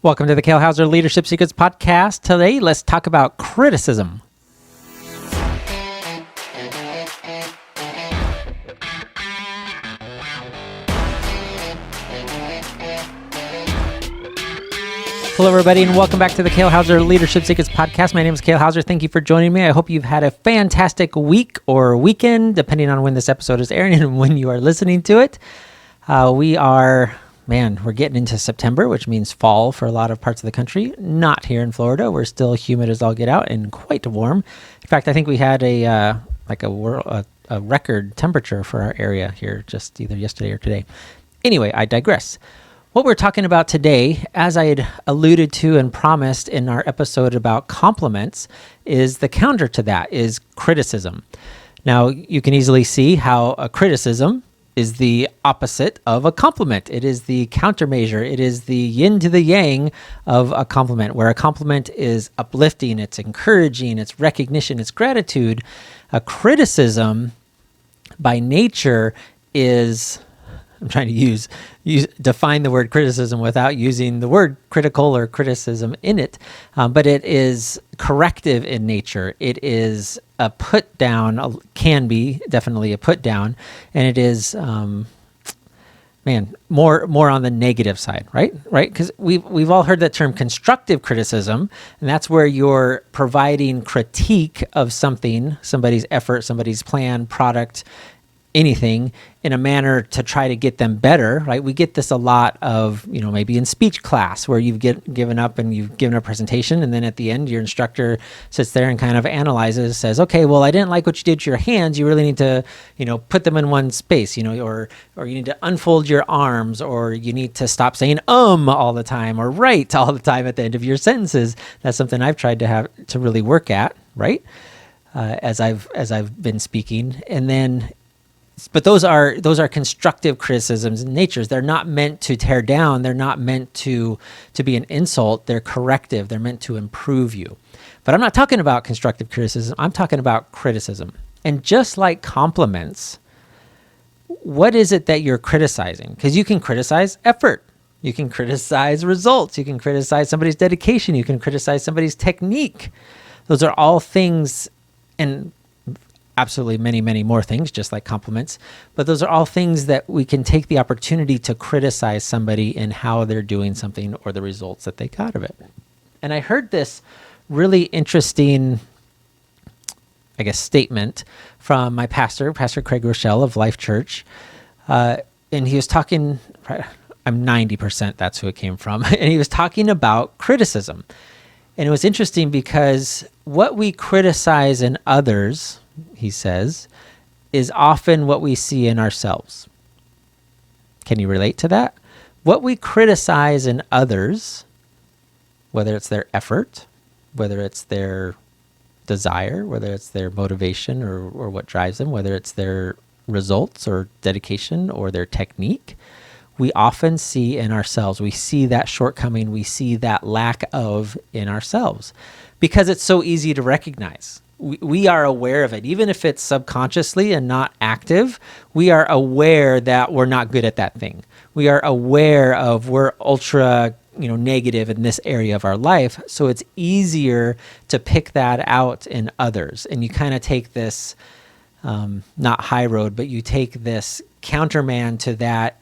Welcome to the Kale Houser Leadership Secrets podcast. Today, let's talk about criticism. Hello, everybody, and welcome back to the Kale Houser Leadership Secrets podcast. My name is Kale Houser. Thank you for joining me. I hope you've had a fantastic week or weekend, depending on when this episode is airing and when you are listening to it. We're getting into September, which means fall for a lot of parts of the country. Not here in Florida. We're still humid as all get out and quite warm. In fact, I think we had a record temperature for our area here just either yesterday or today. Anyway, I digress. What we're talking about today, as I had alluded to and promised in our episode about compliments, is the counter to that, is criticism. Now, you can easily see how a criticism is the opposite of a compliment. It is the countermeasure. It is the yin to the yang of a compliment, where a compliment is uplifting, it's encouraging, it's recognition, it's gratitude. A criticism, by nature, is... I'm trying to define the word criticism without using the word critical or criticism in it, but it is corrective in nature. It is a put down, can be definitely a put down, and it is, more on the negative side, right? Because we've all heard that term constructive criticism, and that's where you're providing critique of something, somebody's effort, somebody's plan, product, anything, in a manner to try to get them better, right? We get this a lot of, maybe in speech class where you've given up and you've given a presentation, and then at the end your instructor sits there and kind of analyzes, says, okay, well, I didn't like what you did to your hands. You really need to, put them in one space, or you need to unfold your arms, or you need to stop saying all the time or right all the time at the end of your sentences. That's something I've tried to have to really work at, right? As I've been speaking. And then but those are constructive criticisms in nature. They're not meant to tear down. They're not meant to be an insult. They're corrective. They're meant to improve you. But I'm not talking about constructive criticism. I'm talking about criticism. And just like compliments, what is it that you're criticizing? Because you can criticize effort. You can criticize results. You can criticize somebody's dedication. You can criticize somebody's technique. Those are all things, and absolutely many, many more things, just like compliments. But those are all things that we can take the opportunity to criticize somebody in how they're doing something or the results that they got out of it. And I heard this really interesting, statement from my pastor, Pastor Craig Rochelle of Life Church. And he was talking, I'm 90% that's who it came from. And he was talking about criticism. And it was interesting because what we criticize in others, he says, is often what we see in ourselves. Can you relate to that? What we criticize in others, whether it's their effort, whether it's their desire, whether it's their motivation or what drives them, whether it's their results or dedication or their technique, we often see in ourselves. We see that shortcoming. We see that lack of in ourselves because it's so easy to recognize. We are aware of it, even if it's subconsciously and not active. We are aware that we're not good at that thing. We are aware of we're ultra, negative in this area of our life. So it's easier to pick that out in others. And you kind of take this, not high road, but you take this counterman to that.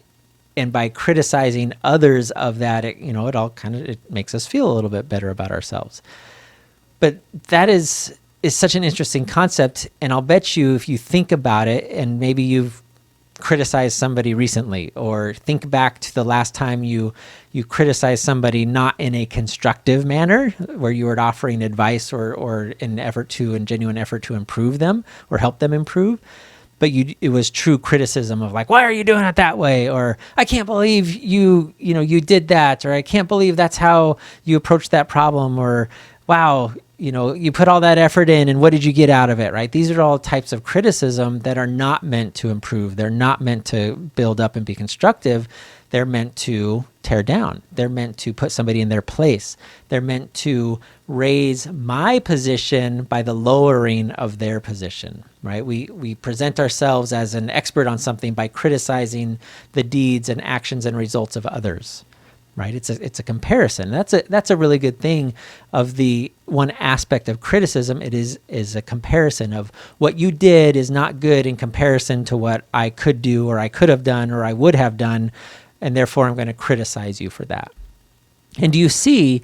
And by criticizing others of that, it makes us feel a little bit better about ourselves. But that is such an interesting concept. And I'll bet you if you think about it, and maybe you've criticized somebody recently, or think back to the last time you criticized somebody not in a constructive manner, where you were offering advice or an genuine effort to improve them or help them improve. But it was true criticism of like, why are you doing it that way? Or I can't believe you did that. Or I can't believe that's how you approached that problem. Or wow, you put all that effort in and what did you get out of it, right? These are all types of criticism that are not meant to improve. They're not meant to build up and be constructive. They're meant to tear down. They're meant to put somebody in their place. They're meant to raise my position by the lowering of their position, right? We present ourselves as an expert on something by criticizing the deeds and actions and results of others. right? It's a comparison. That's a really good thing of the one aspect of criticism. It is a comparison of what you did is not good in comparison to what I could do or I could have done or I would have done, and therefore I'm going to criticize you for that. And do you see,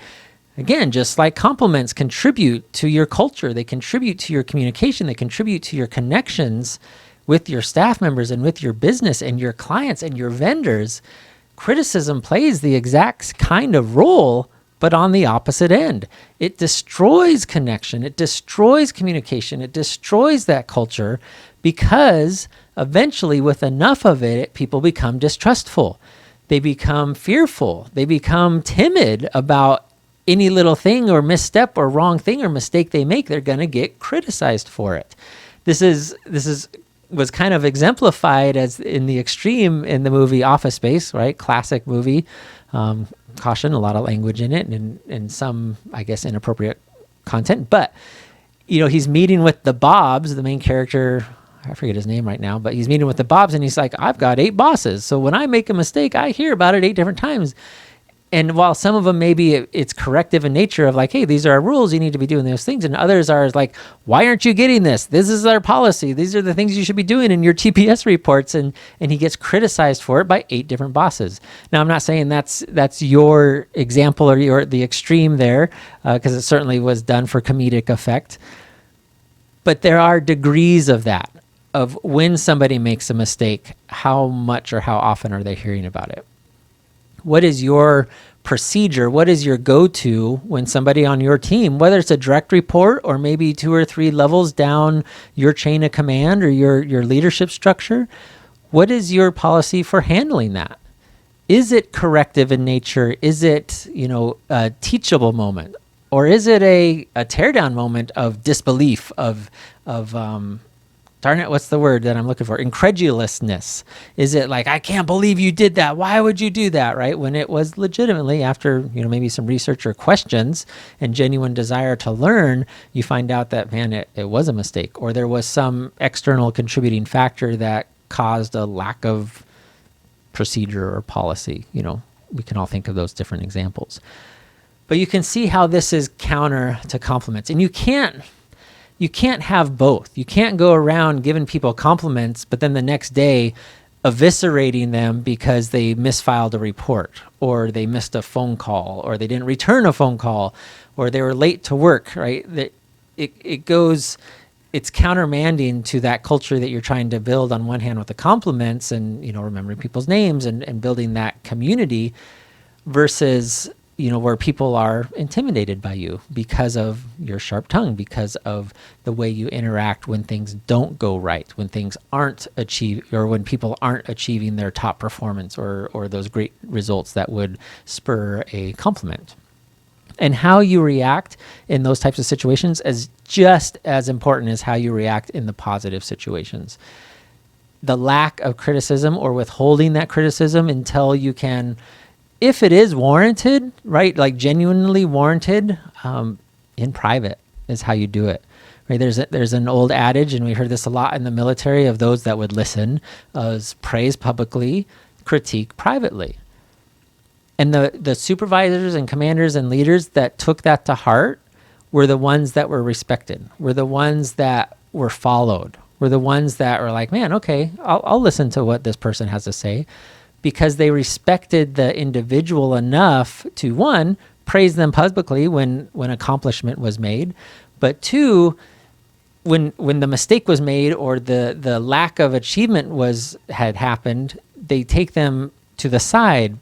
again, just like compliments contribute to your culture, they contribute to your communication, they contribute to your connections with your staff members and with your business and your clients and your vendors. Criticism plays the exact kind of role, but on the opposite end. It destroys connection, it destroys communication, it destroys that culture, because eventually with enough of it, people become distrustful. They become fearful. They become timid about any little thing or misstep or wrong thing or mistake they make. They're going to get criticized for it. This was kind of exemplified as in the extreme in the movie Office Space, right? Classic movie. Caution, a lot of language in it and some, I guess, inappropriate content. But, he's meeting with the Bobs, the main character. I forget his name right now, but he's meeting with the Bobs and he's like, I've got 8 bosses. So when I make a mistake, I hear about it 8 different times. And while some of them maybe it's corrective in nature of like, hey, these are our rules, you need to be doing those things. And others are like, why aren't you getting this? This is our policy. These are the things you should be doing in your TPS reports. And he gets criticized for it by 8 different bosses. Now, I'm not saying that's your example or the extreme there, because it certainly was done for comedic effect. But there are degrees of that, of when somebody makes a mistake, how much or how often are they hearing about it? What is your procedure? What is your go-to when somebody on your team, whether it's a direct report or maybe 2 or 3 levels down your chain of command or your leadership structure, what is your policy for handling that? Is it corrective in nature? Is it, a teachable moment? Or is it a teardown moment of disbelief, of darn it, what's the word that I'm looking for? Incredulousness. Is it like, I can't believe you did that. Why would you do that, right? When it was legitimately, after, maybe some research or questions and genuine desire to learn, you find out that, man, it was a mistake, or there was some external contributing factor that caused a lack of procedure or policy. We can all think of those different examples. But you can see how this is counter to compliments. And you can't have both. You can't go around giving people compliments, but then the next day eviscerating them because they misfiled a report, or they missed a phone call, or they didn't return a phone call, or they were late to work, right? It's countermanding to that culture that you're trying to build on one hand with the compliments and, remembering people's names and building that community, versus where people are intimidated by you because of your sharp tongue, because of the way you interact when things don't go right, when things aren't achieved, or when people aren't achieving their top performance or those great results that would spur a compliment. And how you react in those types of situations is just as important as how you react in the positive situations. The lack of criticism or withholding that criticism until you can, if it is warranted, right, like genuinely warranted, in private is how you do it. Right? There's an old adage, and we heard this a lot in the military, of those that would listen, is praise publicly, critique privately. And the supervisors and commanders and leaders that took that to heart were the ones that were respected, were the ones that were followed, were the ones that were like, man, okay, I'll listen to what this person has to say. Because they respected the individual enough to, 1, praise them publicly when accomplishment was made, but 2, when the mistake was made or the lack of achievement had happened, they take them to the side,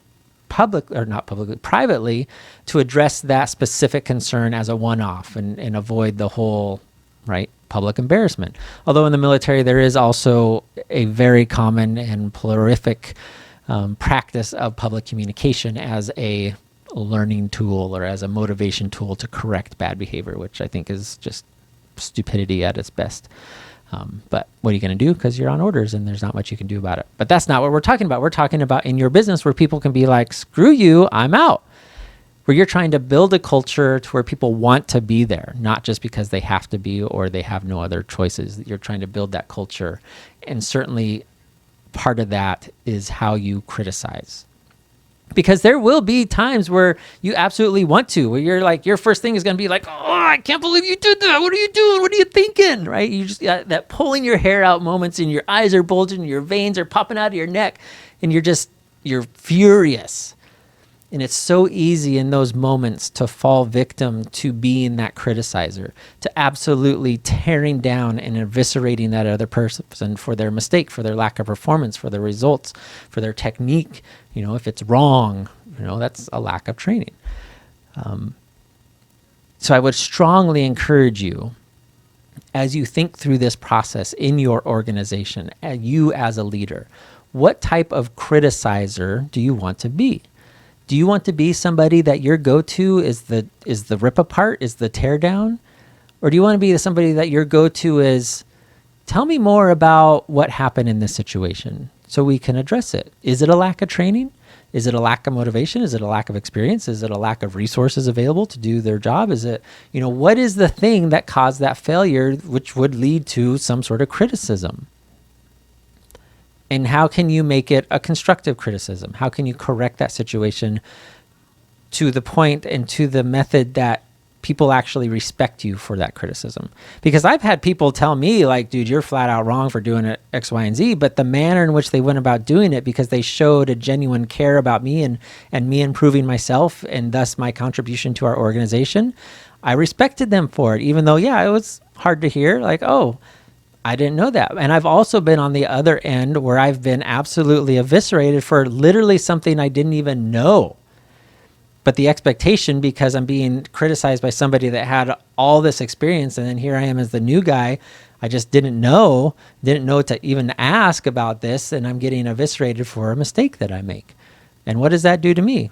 privately, to address that specific concern as a one-off and avoid the whole, right, public embarrassment. Although in the military there is also a very common and prolific practice of public communication as a learning tool or as a motivation tool to correct bad behavior, which I think is just stupidity at its best. But what are you going to do? Because you're on orders and there's not much you can do about it. But that's not what we're talking about. We're talking about in your business where people can be like, screw you, I'm out. Where you're trying to build a culture to where people want to be there, not just because they have to be or they have no other choices. You're trying to build that culture. And certainly part of that is how you criticize. Because there will be times where you absolutely want to, where you're like, your first thing is going to be like, oh, I can't believe you did that. What are you doing? What are you thinking? Right? You just got that pulling your hair out moments, and your eyes are bulging, your veins are popping out of your neck, and you're furious. And it's so easy in those moments to fall victim to being that criticizer, to absolutely tearing down and eviscerating that other person for their mistake, for their lack of performance, for their results, for their technique. If it's wrong, that's a lack of training. So I would strongly encourage you, as you think through this process in your organization, and you as a leader, what type of criticizer do you want to be? Do you want to be somebody that your go-to is the rip apart, is the tear down? Or do you want to be somebody that your go-to is, tell me more about what happened in this situation so we can address it? Is it a lack of training? Is it a lack of motivation? Is it a lack of experience? Is it a lack of resources available to do their job? Is it, what is the thing that caused that failure, which would lead to some sort of criticism? And how can you make it a constructive criticism? How can you correct that situation to the point and to the method that people actually respect you for that criticism? Because I've had people tell me like, dude, you're flat out wrong for doing it X, Y, and Z, but the manner in which they went about doing it, because they showed a genuine care about me and me improving myself and thus my contribution to our organization, I respected them for it, even though, it was hard to hear, like, oh, I didn't know that. And I've also been on the other end where I've been absolutely eviscerated for literally something I didn't even know. But the expectation, because I'm being criticized by somebody that had all this experience, and then here I am as the new guy, I just didn't know to even ask about this, and I'm getting eviscerated for a mistake that I make. And what does that do to me?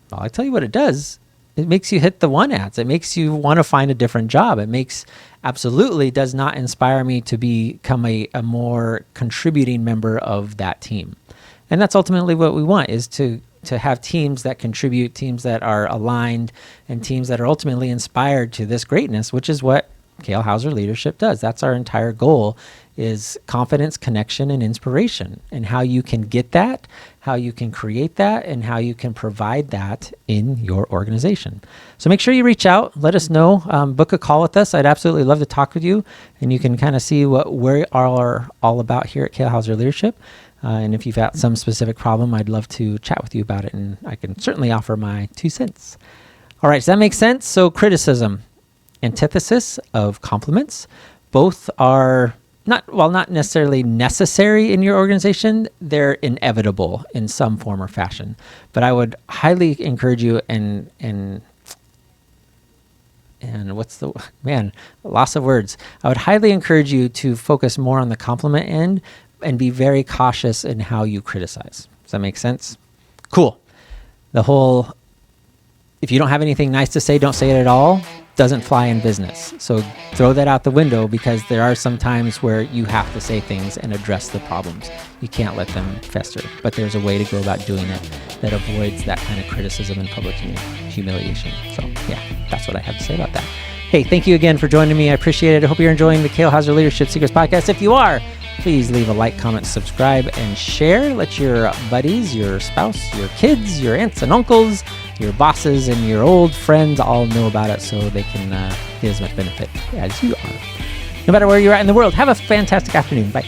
Well, I'll tell you what it does. It makes you hit the one ads. It makes you want to find a different job. It absolutely does not inspire me to become a more contributing member of that team. And that's ultimately what we want, is to have teams that contribute, teams that are aligned, and teams that are ultimately inspired to this greatness, which is what Kale Houser Leadership does. That's our entire goal, is confidence, connection, and inspiration, and how you can get that, how you can create that, and how you can provide that in your organization. So make sure you reach out, let us know, book a call with us. I'd absolutely love to talk with you, and you can kind of see what we are all about here at Kale Houser Leadership. And if you've got some specific problem, I'd love to chat with you about it, and I can certainly offer my 2 cents. All right, does that make sense? So criticism, antithesis of compliments. Both are not necessarily necessary in your organization. They're inevitable in some form or fashion. But I would highly encourage you, and what's the loss of words. I would highly encourage you to focus more on the compliment end and be very cautious in how you criticize. Does that make sense? Cool. If you don't have anything nice to say, don't say it at all, doesn't fly in business. So throw that out the window, because there are some times where you have to say things and address the problems. You can't let them fester, but there's a way to go about doing it that avoids that kind of criticism and public humiliation. So that's what I have to say about that. Hey, thank you again for joining me. I appreciate it. I hope you're enjoying the Kale Houser Leadership Secrets podcast. If you are, please leave a like, comment, subscribe, and share. Let your buddies, your spouse, your kids, your aunts and uncles, your bosses, and your old friends all know about it, so they can get as much benefit as you are. No matter where you're at in the world, have a fantastic afternoon. Bye.